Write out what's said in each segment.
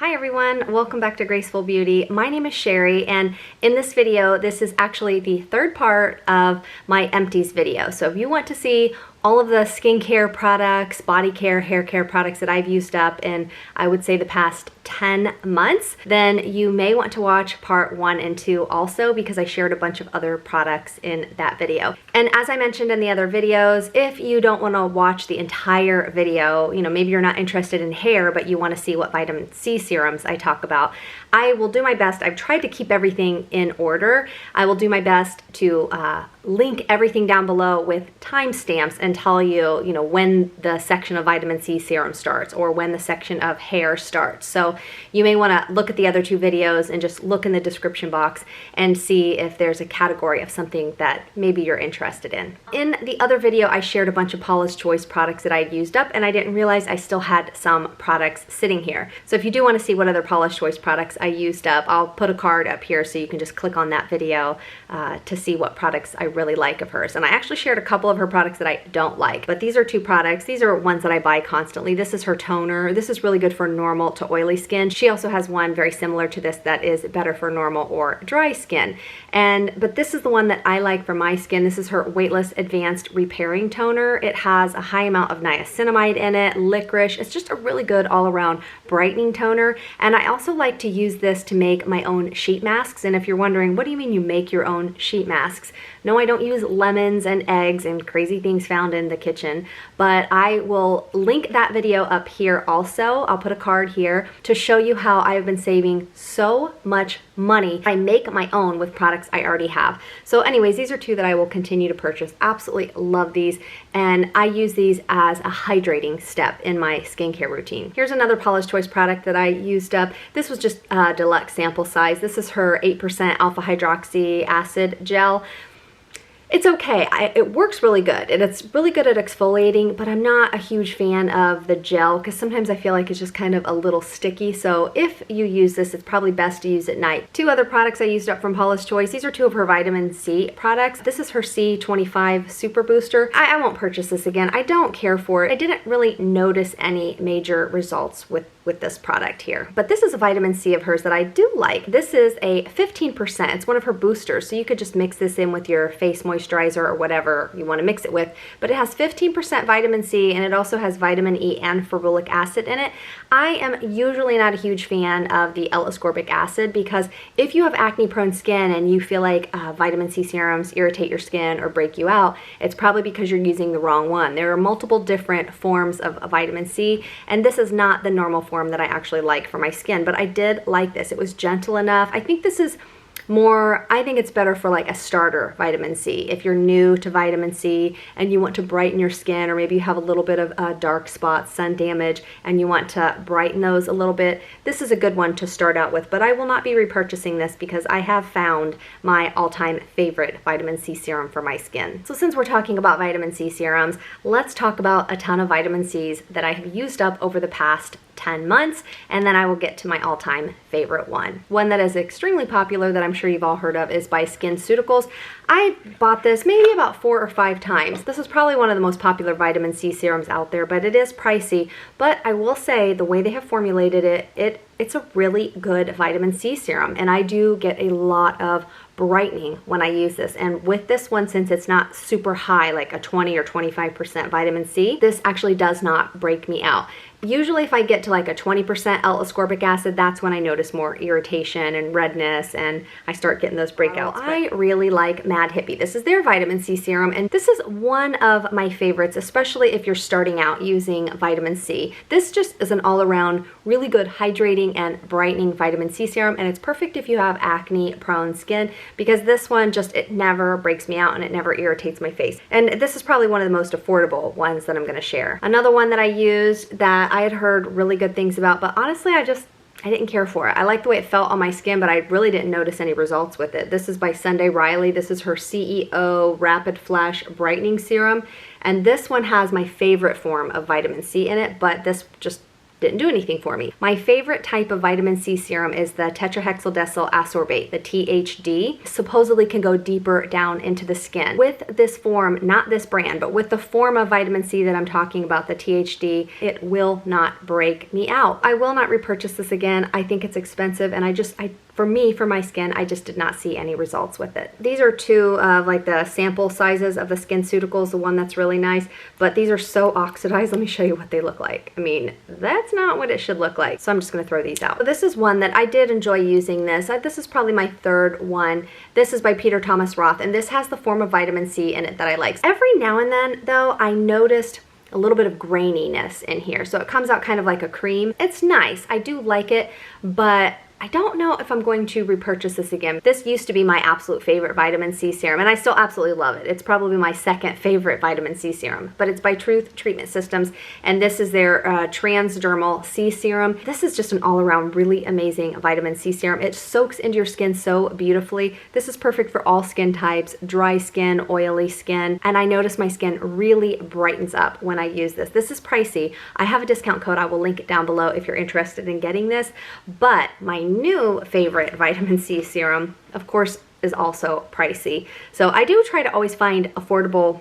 Hi everyone, welcome back to Graceful Beauty. My name is Sherry, and in this video, this is actually the third part of my empties video. So if you want to see all of the skincare products, body care, hair care products that I've used up in, I would say, the past 10 months, then you may want to watch part 1 and 2 also, because I shared a bunch of other products in that video. And as I mentioned in the other videos, if you don't want to watch the entire video, maybe you're not interested in hair, but you want to see what vitamin C serums I talk about, I will do my best. I've tried to keep everything in order. I will do my best to link everything down below with timestamps and tell you, when the section of vitamin C serum starts or when the section of hair starts. So you may want to look at the other 2 videos and just look in the description box and see if there's a category of something that maybe you're interested in. In the other video, I shared a bunch of Paula's Choice products that I'd used up, and I didn't realize I still had some products sitting here. So if you do want to see what other Paula's Choice products I used up, I'll put a card up here so you can just click on that video to see what products I really like of hers. And I actually shared a couple of her products that I don't like, but these are 2 products. These are ones that I buy constantly. This is her toner. This is really good for normal to oily skin. She also has one very similar to this that is better for normal or dry skin. But this is the one that I like for my skin. This is her Weightless Advanced Repairing Toner. It has a high amount of niacinamide in it, licorice. It's just a really good all-around brightening toner. And I also like to use this to make my own sheet masks. And if you're wondering, what do you mean you make your own sheet masks? No, I don't use lemons and eggs and crazy things found in the kitchen, but I will link that video up here also. I'll put a card here to show you how I've been saving so much money. I make my own with products I already have. So anyways, these are 2 that I will continue to purchase. Absolutely love these, and I use these as a hydrating step in my skincare routine. Here's another Paula's Choice product that I used up. This was just a deluxe sample size. This is her 8% alpha hydroxy acid gel. It's okay. It works really good, and it's really good at exfoliating, but I'm not a huge fan of the gel because sometimes I feel like it's just kind of a little sticky. So if you use this, it's probably best to use at night. 2 other products I used up from Paula's Choice. These are 2 of her vitamin C products. This is her C25 Super Booster. I won't purchase this again. I don't care for it. I didn't really notice any major results with this product here. But this is a vitamin C of hers that I do like. This is a 15%. It's one of her boosters, so you could just mix this in with your face moisturizer or whatever you want to mix it with. But it has 15% vitamin C, and it also has vitamin E and ferulic acid in it. I am usually not a huge fan of the L-ascorbic acid because if you have acne-prone skin and you feel like vitamin C serums irritate your skin or break you out, it's probably because you're using the wrong one. There are multiple different forms of vitamin C, and this is not the normal form that I actually like for my skin, but I did like this. It was gentle enough. I think this is more, I think it's better for like a starter vitamin C. If you're new to vitamin C and you want to brighten your skin, or maybe you have a little bit of dark spots, sun damage, and you want to brighten those a little bit, this is a good one to start out with. But I will not be repurchasing this because I have found my all-time favorite vitamin C serum for my skin. So since we're talking about vitamin C serums, let's talk about a ton of vitamin C's that I have used up over the past 10 months, and then I will get to my all-time favorite one. One that is extremely popular that I'm sure you've all heard of is by SkinCeuticals. I bought this maybe about 4 or 5 times. This is probably one of the most popular vitamin C serums out there, but it is pricey. But I will say the way they have formulated it, it's a really good vitamin C serum, and I do get a lot of brightening when I use this. And with this one, since it's not super high, like a 20 or 25% vitamin C, this actually does not break me out. Usually if I get to like a 20% L-ascorbic acid, that's when I notice more irritation and redness and I start getting those breakouts. I really like Mad Hippie. This is their vitamin C serum, and this is one of my favorites, especially if you're starting out using vitamin C. This just is an all-around really good hydrating and brightening vitamin C serum, and it's perfect if you have acne-prone skin because this one just, it never breaks me out and it never irritates my face. And this is probably one of the most affordable ones that I'm going to share. Another one that I used that I had heard really good things about, but honestly I didn't care for it. I liked the way it felt on my skin, but I really didn't notice any results with it. This is by Sunday Riley. This is her CEO Rapid Flash Brightening Serum, and this one has my favorite form of vitamin C in it, but this just didn't do anything for me. My favorite type of vitamin C serum is the tetrahexyldecyl ascorbate, the THD. Supposedly can go deeper down into the skin. With this form, not this brand, but with the form of vitamin C that I'm talking about, the THD, it will not break me out. I will not repurchase this again. I think it's expensive, and for me, for my skin, I just did not see any results with it. These are two of like the sample sizes of the SkinCeuticals, the one that's really nice, but these are so oxidized. Let me show you what they look like. I mean, that's not what it should look like. So I'm just gonna throw these out. So this is one that I did enjoy using this. This is probably my third one. This is by Peter Thomas Roth, and this has the form of vitamin C in it that I like. Every now and then, though, I noticed a little bit of graininess in here. So it comes out kind of like a cream. It's nice. I do like it, but I don't know if I'm going to repurchase this again. This used to be my absolute favorite vitamin C serum, and I still absolutely love it. It's probably my second favorite vitamin C serum, but it's by Truth Treatment Systems, and this is their transdermal C serum. This is just an all-around really amazing vitamin C serum. It soaks into your skin so beautifully. This is perfect for all skin types, dry skin, oily skin, and I notice my skin really brightens up when I use this. This is pricey. I have a discount code. I will link it down below if you're interested in getting this, but my new favorite vitamin C serum, of course, is also pricey. So I do try to always find affordable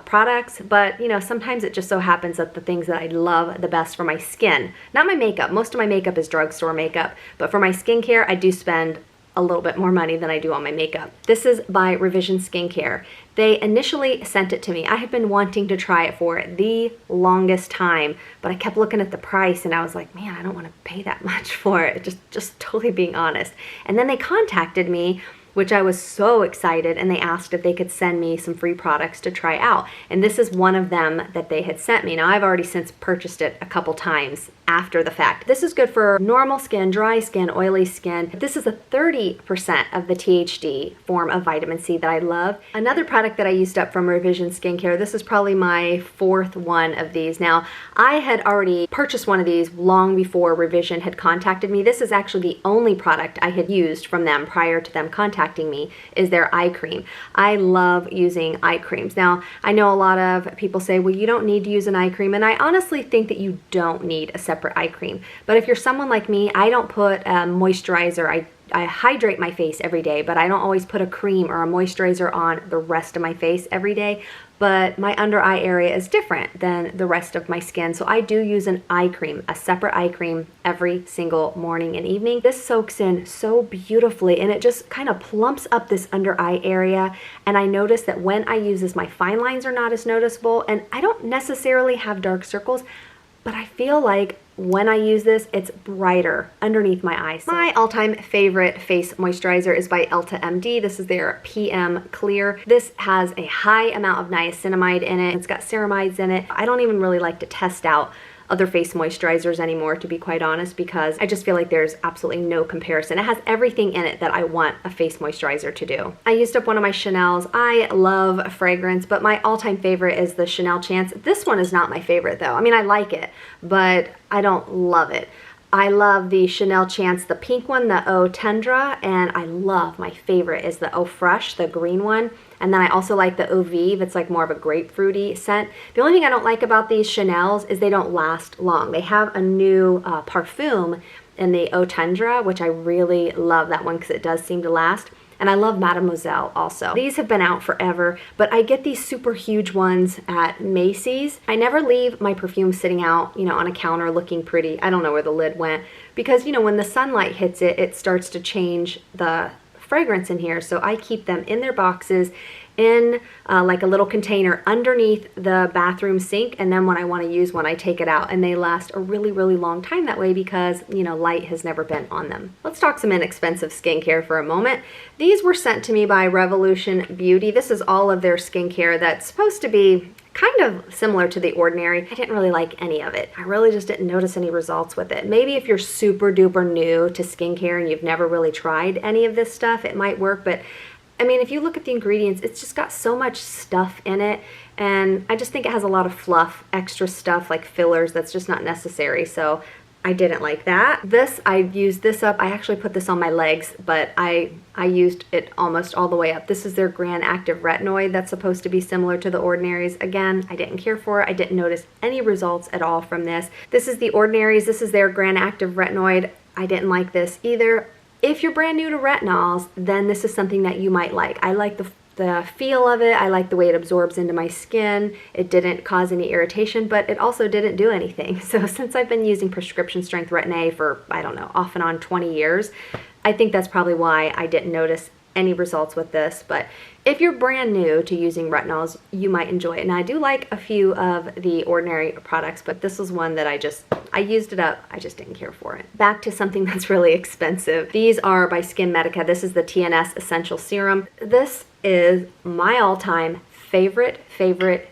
products, but you know, sometimes it just so happens that the things that I love the best for my skin, not my makeup, most of my makeup is drugstore makeup, but for my skincare, I do spend a little bit more money than I do on my makeup. This is by Revision Skincare. They initially sent it to me. I had been wanting to try it for the longest time, but I kept looking at the price and I was like, man, I don't want to pay that much for it. Just totally being honest. And then they contacted me, which I was so excited, and they asked if they could send me some free products to try out. And this is one of them that they had sent me. Now, I've already since purchased it a couple times after the fact. This is good for normal skin, dry skin, oily skin. This is a 30% of the THD form of vitamin C that I love. Another product that I used up from Revision Skincare, this is probably my fourth one of these. Now, I had already purchased one of these long before Revision had contacted me. This is actually the only product I had used from them prior to them contacting me, is their eye cream. I love using eye creams. Now, I know a lot of people say, well, you don't need to use an eye cream, and I honestly think that you don't need a separate eye cream. But if you're someone like me, I don't put a moisturizer. I hydrate my face every day, but I don't always put a cream or a moisturizer on the rest of my face every day. But my under eye area is different than the rest of my skin, so I do use an eye cream, a separate eye cream, every single morning and evening. This soaks in so beautifully, and it just kind of plumps up this under eye area, and I notice that when I use this, my fine lines are not as noticeable, and I don't necessarily have dark circles, but I feel like when I use this, it's brighter underneath my eyes. My all-time favorite face moisturizer is by EltaMD. This is their PM Clear. This has a high amount of niacinamide in it. It's got ceramides in it. I don't even really like to test out other face moisturizers anymore, to be quite honest, because I just feel like there's absolutely no comparison. It has everything in it that I want a face moisturizer to do. I used up one of my Chanel's. I love fragrance, but my all-time favorite is the Chanel Chance. This one is not my favorite though. I mean, I like it, but I don't love it. I love the Chanel Chance, the pink one, the Eau Tendre, and I love, my favorite is the Eau Fresh, the green one. And then I also like the Eau Vive. It's like more of a grapefruity scent. The only thing I don't like about these Chanel's is they don't last long. They have a new Parfum in the Eau Tendre, which I really love that one because it does seem to last. And I love Mademoiselle also. These have been out forever, but I get these super huge ones at Macy's. I never leave my perfume sitting out, you know, on a counter looking pretty. I don't know where the lid went because, you know, when the sunlight hits it, it starts to change the fragrance in here. So I keep them in their boxes in like a little container underneath the bathroom sink, and then when I want to use one, I take it out, and they last a really, really long time that way because, you know, light has never been on them. Let's talk some inexpensive skincare for a moment. These were sent to me by Revolution Beauty. This is all of their skincare that's supposed to be kind of similar to The Ordinary. I didn't really like any of it. I really just didn't notice any results with it. Maybe if you're super duper new to skincare and you've never really tried any of this stuff, it might work, but I mean, if you look at the ingredients, it's just got so much stuff in it, and I just think it has a lot of fluff, extra stuff like fillers that's just not necessary. So I didn't like that. This, I used this up. I actually put this on my legs, but I used it almost all the way up. This is their Grand Active Retinoid that's supposed to be similar to the Ordinaries. Again, I didn't care for it. I didn't notice any results at all from this. This is the Ordinaries. This is their Grand Active Retinoid. I didn't like this either. If you're brand new to retinols, then this is something that you might like. I like the feel of it. I like the way it absorbs into my skin. It didn't cause any irritation, but it also didn't do anything. So since I've been using prescription strength Retin-A for, I don't know, off and on 20 years, I think that's probably why I didn't notice any results with this. But if you're brand new to using retinols, you might enjoy it. And I do like a few of the Ordinary products, but this was one that I used it up. I just didn't care for it. Back to something that's really expensive. These are by Skin Medica. This is the TNS Essential Serum. This is my all-time favorite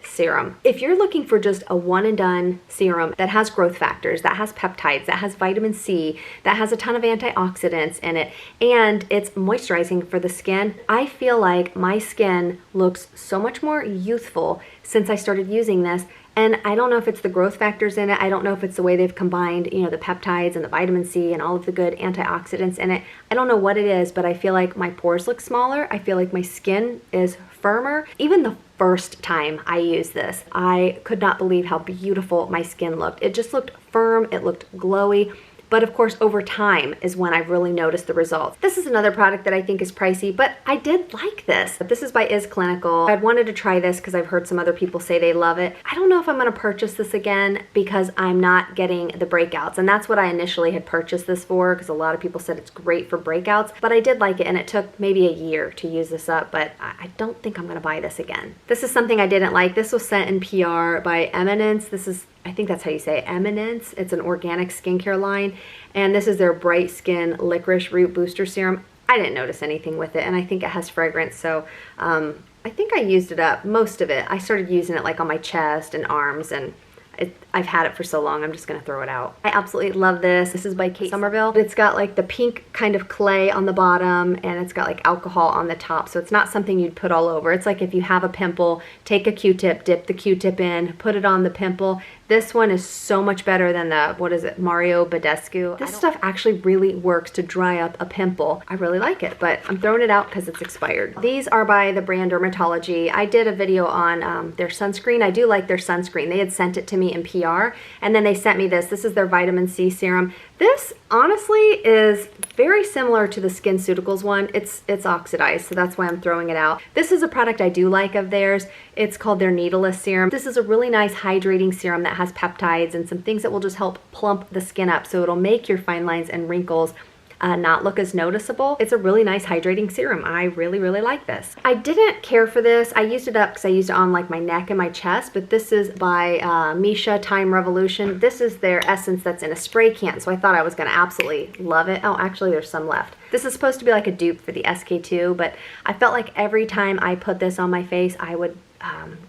serum. If you're looking for just a one and done serum that has growth factors, that has peptides, that has vitamin C, that has a ton of antioxidants in it, and it's moisturizing for the skin, I feel like my skin looks so much more youthful since I started using this. And I don't know if it's the growth factors in it. I don't know if it's the way they've combined, you know, the peptides and the vitamin C and all of the good antioxidants in it. I don't know what it is, but I feel like my pores look smaller. I feel like my skin is firmer. Even the first time I used this, I could not believe how beautiful my skin looked. It just looked firm. It looked glowy. But of course, over time is when I've really noticed the results. This is another product that I think is pricey, but I did like this. This is by Is Clinical. I'd wanted to try this because I've heard some other people say they love it. I don't know if I'm gonna purchase this again because I'm not getting the breakouts. And that's what I initially had purchased this for, because a lot of people said it's great for breakouts, but I did like it, and it took maybe a year to use this up, but I don't think I'm gonna buy this again. This is something I didn't like. This was sent in PR by Eminence. This is, I think that's how you say it, Eminence. It's an organic skincare line, and this is their Bright Skin Licorice Root Booster Serum. I didn't notice anything with it, and I think it has fragrance, so I think I used it up, most of it. I started using it like on my chest and arms, and I've had it for so long, I'm just gonna throw it out. I absolutely love this. This is by Kate Somerville. It's got like the pink kind of clay on the bottom, and it's got like alcohol on the top, so it's not something you'd put all over. It's like if you have a pimple, take a Q-tip, dip the Q-tip in, put it on the pimple. This one is so much better than the, what is it, Mario Badescu. This stuff actually really works to dry up a pimple. I really like it, but I'm throwing it out because it's expired. These are by the brand Dermatology. I did a video on their sunscreen. I do like their sunscreen. They had sent it to me in PR, and then they sent me this. This is their vitamin C serum. This honestly is very similar to the SkinCeuticals one. It's oxidized, so that's why I'm throwing it out. This is a product I do like of theirs. It's called their Needleless Serum. This is a really nice hydrating serum that has peptides and some things that will just help plump the skin up, so it'll make your fine lines and wrinkles not look as noticeable. It's a really nice hydrating serum. I really like this. I didn't care for this. I used it up because I used it on like my neck and my chest, but this is by Misha Time Revolution. This is their essence that's in a spray can, so I thought I was gonna absolutely love it. Oh, actually there's some left. This is supposed to be like a dupe for the SK2, but I felt like every time I put this on my face, I would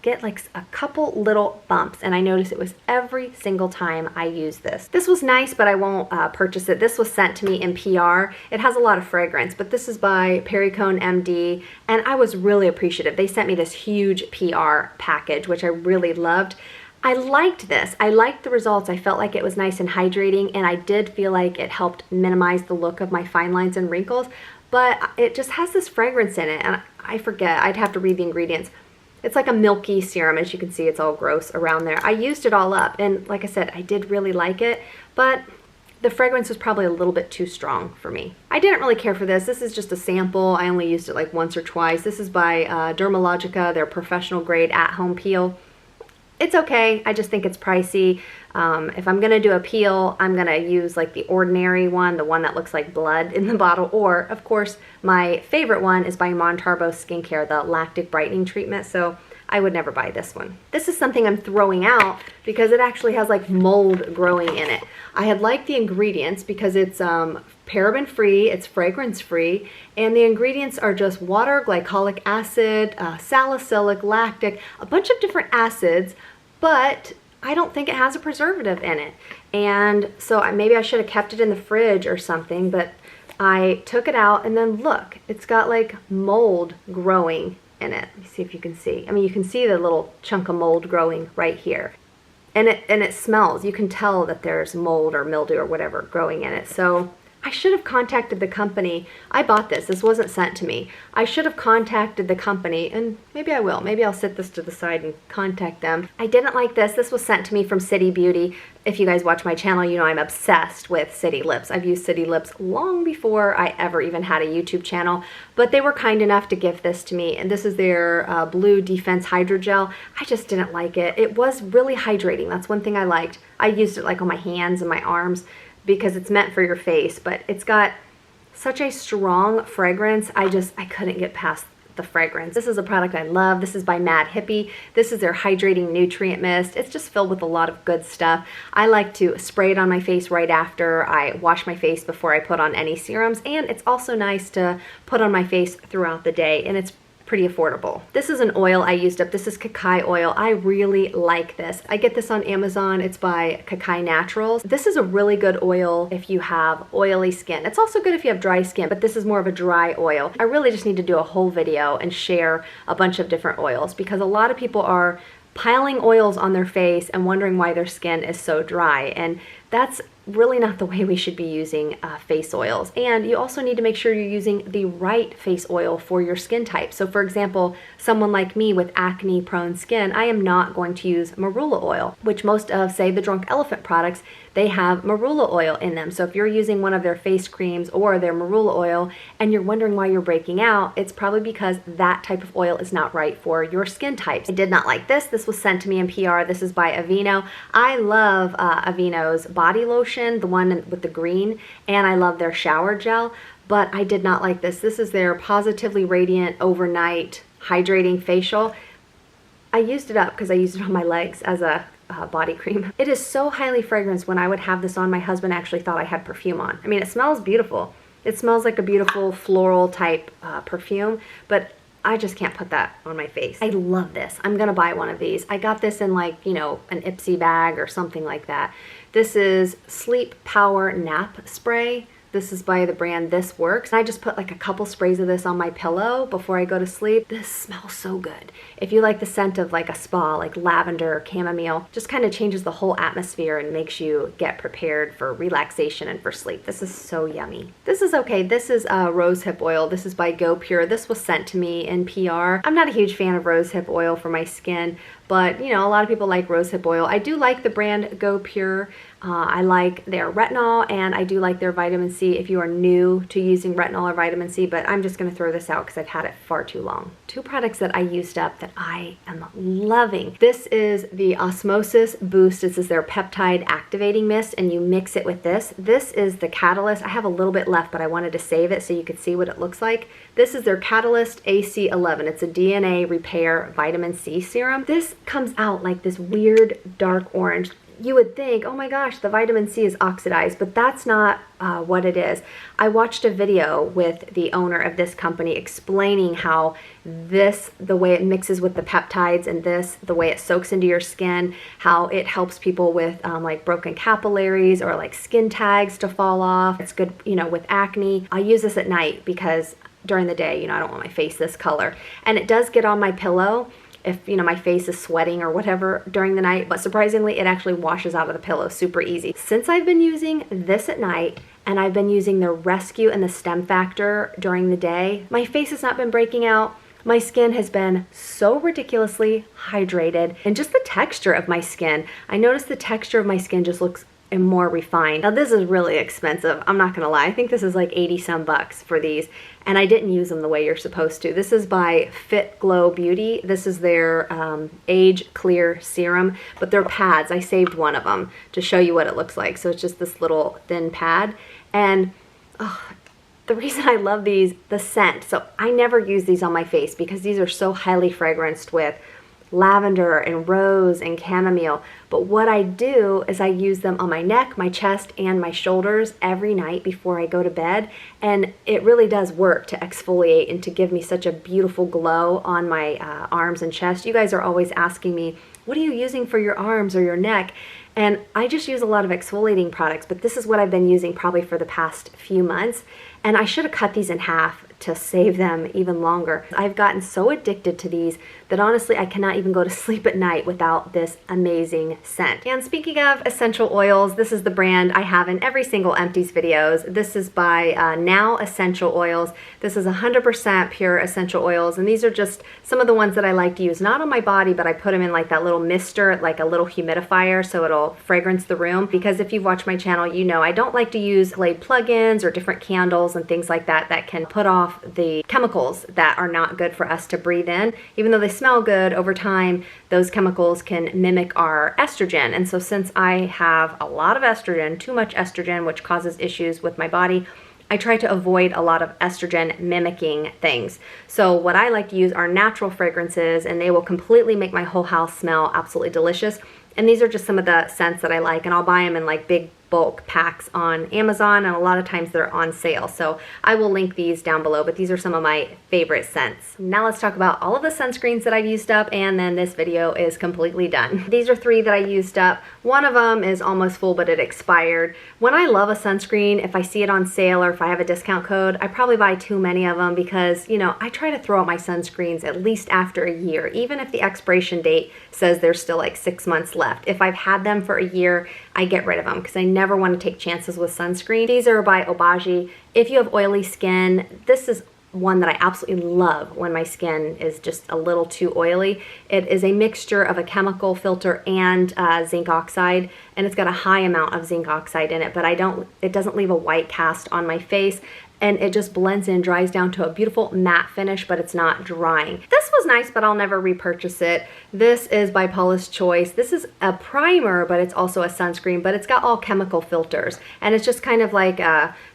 get like a couple little bumps, and I noticed it was every single time I used this. This was nice, but I won't purchase it. This was sent to me in PR. It has a lot of fragrance, but this is by Perricone MD, and I was really appreciative. They sent me this huge PR package, which I really loved. I liked this. I liked the results. I felt like it was nice and hydrating, and I did feel like it helped minimize the look of my fine lines and wrinkles, but it just has this fragrance in it, and I forget. I'd have to read the ingredients. It's like a milky serum. As you can see, it's all gross around there. I used it all up, and like I said, I did really like it, but the fragrance was probably a little bit too strong for me. I didn't really care for this. This is just a sample. I only used it like once or twice. This is by Dermalogica, their professional grade at-home peel. It's okay. I just think it's pricey. If I'm gonna do a peel, I'm gonna use like the ordinary one, the one that looks like blood in the bottle, or of course, my favorite one is by Montarbo Skincare, the Lactic Brightening Treatment, so I would never buy this one. This is something I'm throwing out because it actually has like mold growing in it. I had liked the ingredients because it's paraben free, it's fragrance free, and the ingredients are just water, glycolic acid, salicylic, lactic, a bunch of different acids, but I don't think it has a preservative in it. And so maybe I should have kept it in the fridge or something, but I took it out, and then look, it's got like mold growing in it. Let me see if you can see. I mean, you can see the little chunk of mold growing right here. and it smells. You can tell that there's mold or mildew or whatever growing in it. So I should have contacted the company. I bought this. This wasn't sent to me. I should have contacted the company, and maybe I will. Maybe I'll set this to the side and contact them. I didn't like this. This was sent to me from City Beauty. If you guys watch my channel, you know I'm obsessed with City Lips. I've used City Lips long before I ever even had a YouTube channel, but they were kind enough to gift this to me, and this is their Blue Defense Hydrogel. I just didn't like it. It was really hydrating. That's one thing I liked. I used it like on my hands and my arms, because it's meant for your face, but it's got such a strong fragrance. I couldn't get past the fragrance. This is a product I love. This is by Mad Hippie. This is their hydrating nutrient mist. It's just filled with a lot of good stuff. I like to spray it on my face right after I wash my face before I put on any serums, and it's also nice to put on my face throughout the day, and it's pretty affordable. This is an oil I used up. This is Kakai oil. I really like this. I get this on Amazon. It's by Kakai Naturals. This is a really good oil if you have oily skin. It's also good if you have dry skin, but this is more of a dry oil. I really just need to do a whole video and share a bunch of different oils, because a lot of people are piling oils on their face and wondering why their skin is so dry, and that's really not the way we should be using face oils. And you also need to make sure you're using the right face oil for your skin type. So for example, someone like me with acne prone skin, I am not going to use marula oil, which most of, say, the Drunk Elephant products, they have marula oil in them. So if you're using one of their face creams or their marula oil and you're wondering why you're breaking out, it's probably because that type of oil is not right for your skin types. I did not like this. This was sent to me in PR. This is by Aveeno. I love Aveeno's body lotion, the one with the green, and I love their shower gel, but I did not like this. This is their Positively Radiant Overnight Hydrating Facial. I used it up because I used it on my legs as a body cream. It is so highly fragranced. When I would have this on, my husband actually thought I had perfume on. I mean, it smells beautiful. It smells like a beautiful floral type perfume, but I just can't put that on my face. I love this. I'm gonna buy one of these. I got this in, like, you know, an Ipsy bag or something like that. This is Sleep Power Nap Spray. This is by the brand This Works. I just put like a couple sprays of this on my pillow before I go to sleep. This smells so good. If you like the scent of like a spa, like lavender or chamomile, just kind of changes the whole atmosphere and makes you get prepared for relaxation and for sleep. This is so yummy. This is okay. This is rosehip oil. This is by Go Pure. This was sent to me in PR. I'm not a huge fan of rosehip oil for my skin, but you know, a lot of people like rosehip oil. I do like the brand Go Pure. I like their retinol, and I do like their vitamin C if you are new to using retinol or vitamin C, but I'm just going to throw this out because I've had it far too long. Two products that I used up that I am loving. This is the Osmosis Boost. This is their peptide activating mist, and you mix it with this. This is the Catalyst. I have a little bit left, but I wanted to save it so you could see what it looks like. This is their Catalyst AC11. It's a DNA repair vitamin C serum. This comes out like this weird dark orange. You would think, oh my gosh, the vitamin C is oxidized, but that's not what it is. I watched a video with the owner of this company explaining how this, the way it mixes with the peptides, and this, the way it soaks into your skin, how it helps people with like broken capillaries or like skin tags to fall off. It's good, you know, with acne. I use this at night because during the day, you know, I don't want my face this color. And it does get on my pillow if, you know, my face is sweating or whatever during the night, but surprisingly, it actually washes out of the pillow super easy. Since I've been using this at night, and I've been using the Rescue and the Stem Factor during the day, my face has not been breaking out. My skin has been so ridiculously hydrated, and just the texture of my skin. I noticed the texture of my skin just looks and more refined. Now this is really expensive, I'm not gonna lie. I think this is like 80 some bucks for these, and I didn't use them the way you're supposed to. This is by Fit Glow Beauty. This is their Age Clear Serum, but they're pads. I saved one of them to show you what it looks like. So it's just this little thin pad, and the reason I love these, the scent. So I never use these on my face because these are so highly fragranced with lavender and rose and chamomile, but what I do is I use them on my neck, my chest, and my shoulders every night before I go to bed, and it really does work to exfoliate and to give me such a beautiful glow on my arms and chest. You guys are always asking me, what are you using for your arms or your neck? And I just use a lot of exfoliating products, but this is what I've been using probably for the past few months. And I should have cut these in half to save them even longer. I've gotten so addicted to these that honestly I cannot even go to sleep at night without this amazing scent. And speaking of essential oils, this is the brand I have in every single Empties videos. This is by Now Essential Oils. This is 100% pure essential oils, and these are just some of the ones that I like to use, not on my body, but I put them in like that little mister, like a little humidifier, so it'll fragrance the room. Because if you've watched my channel, you know I don't like to use Glade plugins or different candles and things like that that can put off the chemicals that are not good for us to breathe in. Even though they smell good, over time those chemicals can mimic our estrogen. And so since I have a lot of estrogen, too much estrogen, which causes issues with my body, I try to avoid a lot of estrogen mimicking things. So what I like to use are natural fragrances, and they will completely make my whole house smell absolutely delicious. And these are just some of the scents that I like, and I'll buy them in like big bulk packs on Amazon, and a lot of times they're on sale. So I will link these down below, but these are some of my favorite scents. Now let's talk about all of the sunscreens that I've used up, and then this video is completely done. These are 3 that I used up. One of them is almost full, but it expired. When I love a sunscreen, if I see it on sale or if I have a discount code, I probably buy too many of them because, you know, I try to throw out my sunscreens at least after a year, even if the expiration date says there's still like 6 months left. If I've had them for a year, I get rid of them because I never want to take chances with sunscreen. These are by Obagi. If you have oily skin, this is one that I absolutely love when my skin is just a little too oily. It is a mixture of a chemical filter and zinc oxide, and it's got a high amount of zinc oxide in it, but it doesn't leave a white cast on my face, and it just blends in, dries down to a beautiful matte finish, but it's not drying. This was nice, but I'll never repurchase it. This is by Paula's Choice. This is a primer, but it's also a sunscreen, but it's got all chemical filters, and it's just kind of like,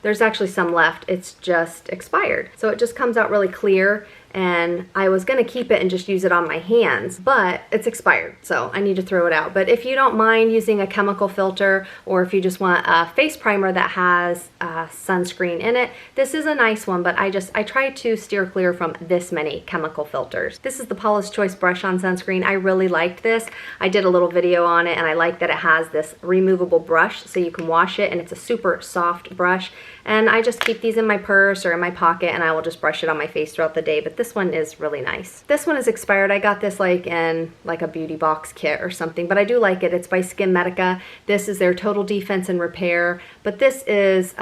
there's actually some left. It's just expired. So it just comes out really clear, and I was gonna keep it and just use it on my hands, but it's expired, so I need to throw it out. But if you don't mind using a chemical filter, or if you just want a face primer that has sunscreen in it, this is a nice one, but I try to steer clear from this many chemical filters. This is the Paula's Choice Brush On Sunscreen. I really liked this. I did a little video on it, and I like that it has this removable brush so you can wash it, and it's a super soft brush. And I just keep these in my purse or in my pocket, and I will just brush it on my face throughout the day. But this one is really nice. This one is expired. I got this like in like a beauty box kit or something, but I do like it. It's by Skin Medica. This is their Total Defense and Repair, but this is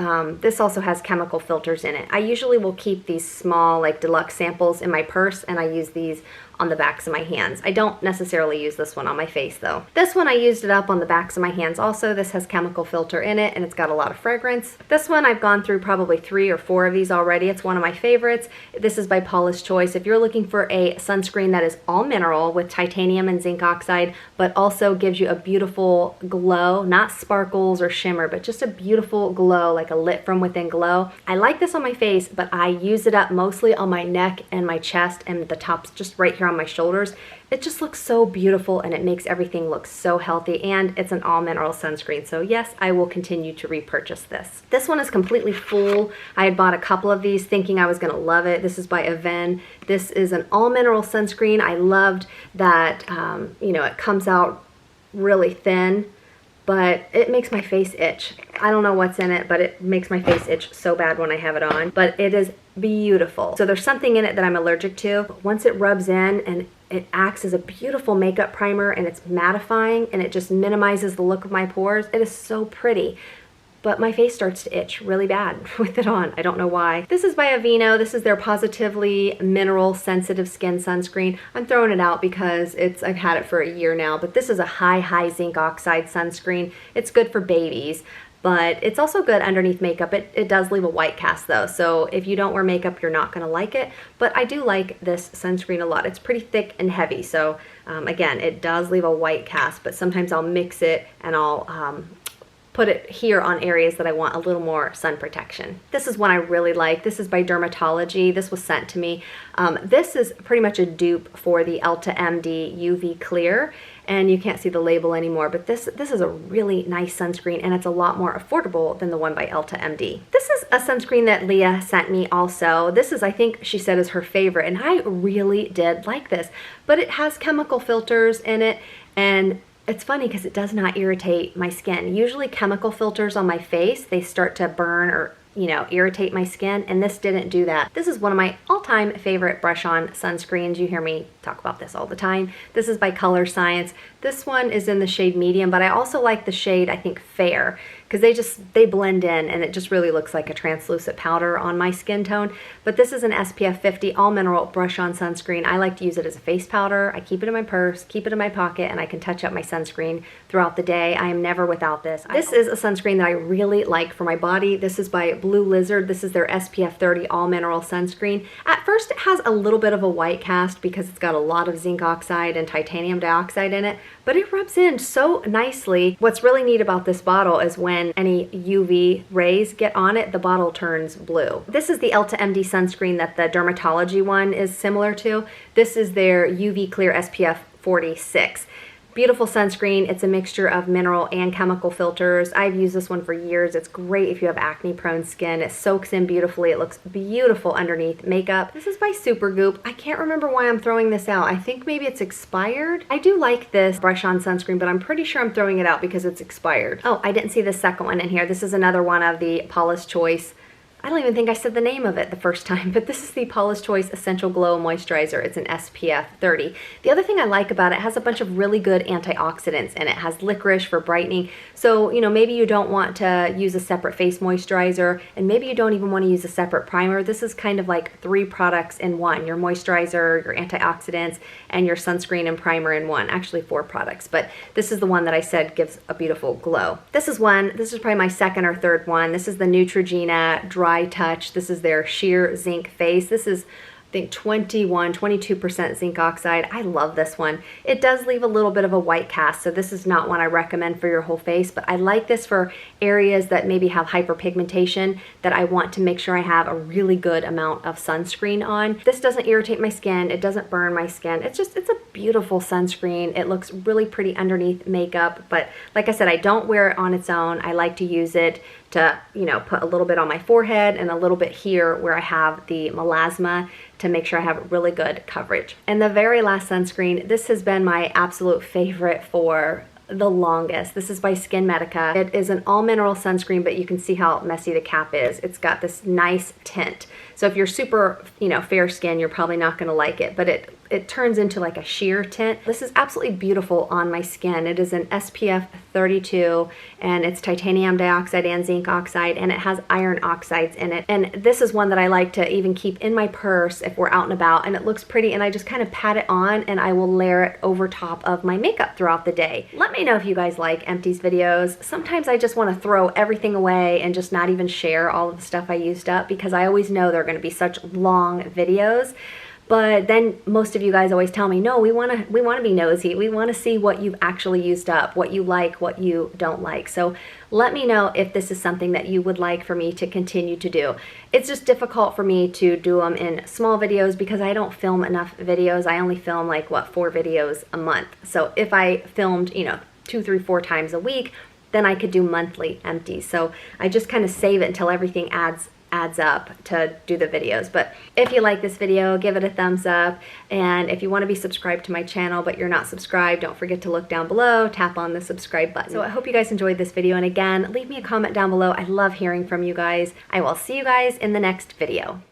this also has chemical filters in it. I usually will keep these small like deluxe samples in my purse, and I use these on the backs of my hands. I don't necessarily use this one on my face though. This one I used it up on the backs of my hands also. This has chemical filter in it, and it's got a lot of fragrance. This one I've gone through probably 3 or 4 of these already. It's one of my favorites. This is by Paula's Choice. If you're looking for a sunscreen that is all mineral with titanium and zinc oxide, but also gives you a beautiful glow, not sparkles or shimmer, but just a beautiful glow, like a lit from within glow. I like this on my face, but I use it up mostly on my neck and my chest and the tops just right here on my shoulders. It just looks so beautiful, and it makes everything look so healthy, and it's an all mineral sunscreen. So yes, I will continue to repurchase this. This one is completely full. I had bought a couple of these thinking I was gonna love it. This is by Aven. This is an all mineral sunscreen. I loved that, you know, it comes out really thin, but it makes my face itch. I don't know what's in it, but it makes my face itch so bad when I have it on, but it is beautiful. So there's something in it that I'm allergic to. But once it rubs in, and it acts as a beautiful makeup primer, and it's mattifying, and it just minimizes the look of my pores. It is so pretty. But my face starts to itch really bad with it on. I don't know why. This is by Aveeno. This is their Positively Mineral Sensitive Skin Sunscreen. I'm throwing it out because I've had it for a year now, but this is a high zinc oxide sunscreen. It's good for babies, but it's also good underneath makeup. It does leave a white cast though, so if you don't wear makeup, you're not gonna like it, but I do like this sunscreen a lot. It's pretty thick and heavy, so again, it does leave a white cast, but sometimes I'll mix it and I'll put it here on areas that I want a little more sun protection. This is one I really like. This is by Dermatology. This was sent to me. This is pretty much a dupe for the Elta MD UV Clear, and you can't see the label anymore, but this is a really nice sunscreen, and it's a lot more affordable than the one by Elta MD. This is a sunscreen that Leah sent me also. This is, I think she said, is her favorite, and I really did like this, but it has chemical filters in it, and it's funny because it does not irritate my skin. Usually chemical filters on my face, they start to burn or, you know, irritate my skin, and this didn't do that. This is one of my all-time favorite brush-on sunscreens. You hear me talk about this all the time. This is by Color Science. This one is in the shade medium, but I also like the shade, I think, fair, because they blend in and it just really looks like a translucent powder on my skin tone. But this is an SPF 50 all mineral brush-on sunscreen. I like to use it as a face powder. I keep it in my purse, keep it in my pocket, and I can touch up my sunscreen throughout the day. I am never without this. This is a sunscreen that I really like for my body. This is by Blue Lizard. This is their SPF 30 all mineral sunscreen. At first it has a little bit of a white cast because it's got a lot of zinc oxide and titanium dioxide in it, but it rubs in so nicely. What's really neat about this bottle is when any UV rays get on it, the bottle turns blue. This is the Elta MD sunscreen that the dermatology one is similar to. This is their UV Clear SPF 46. Beautiful sunscreen. It's a mixture of mineral and chemical filters. I've used this one for years. It's great if you have acne prone skin. It soaks in beautifully. It looks beautiful underneath makeup. This is by Supergoop. I can't remember why I'm throwing this out. I think maybe it's expired. I do like this brush on sunscreen, but I'm pretty sure I'm throwing it out because it's expired. Oh, I didn't see the second one in here. This is another one of the Paula's Choice. I don't even think I said the name of it the first time, but this is the Paula's Choice Essential Glow Moisturizer. It's an SPF 30. The other thing I like about it has a bunch of really good antioxidants in it. It has licorice for brightening. So, you know, maybe you don't want to use a separate face moisturizer, and maybe you don't even want to use a separate primer. This is kind of like 3 products in one. Your moisturizer, your antioxidants, and your sunscreen and primer in one. Actually 4 products, but this is the one that I said gives a beautiful glow. This is probably my second or third one. This is the Neutrogena Dry Touch. This is their sheer zinc face. This is, I think, 22% zinc oxide. I love this one. It does leave a little bit of a white cast, so this is not one I recommend for your whole face, but I like this for areas that maybe have hyperpigmentation that I want to make sure I have a really good amount of sunscreen on. This doesn't irritate my skin. It doesn't burn my skin. It's a beautiful sunscreen. It looks really pretty underneath makeup, but like I said, I don't wear it on its own. I like to use it to, you know, put a little bit on my forehead and a little bit here where I have the melasma to make sure I have really good coverage. And the very last sunscreen, this has been my absolute favorite for the longest. This is by SkinMedica. It is an all mineral sunscreen, but you can see how messy the cap is. It's got this nice tint. So if you're super, you know, fair skin, you're probably not going to like it, but it turns into like a sheer tint. This is absolutely beautiful on my skin. It is an SPF 32 and it's titanium dioxide and zinc oxide, and it has iron oxides in it. And this is one that I like to even keep in my purse if we're out and about, and it looks pretty, and I just kind of pat it on and I will layer it over top of my makeup throughout the day. Let me know if you guys like Empties videos. Sometimes I just want to throw everything away and just not even share all of the stuff I used up because I always know they're going to be such long videos. But then most of you guys always tell me, no, we want to be nosy. We want to see what you've actually used up, what you like, what you don't like. So let me know if this is something that you would like for me to continue to do. It's just difficult for me to do them in small videos because I don't film enough videos. I only film like, what, 4 videos a month. So if I filmed, you know, 2, 3, 4 times a week, then I could do monthly empties. So I just kind of save it until everything adds up to do the videos. But if you like this video, give it a thumbs up, and if you want to be subscribed to my channel but you're not subscribed, don't forget to look down below, tap on the subscribe button. So I hope you guys enjoyed this video, and again, leave me a comment down below. I love hearing from you guys. I will see you guys in the next video.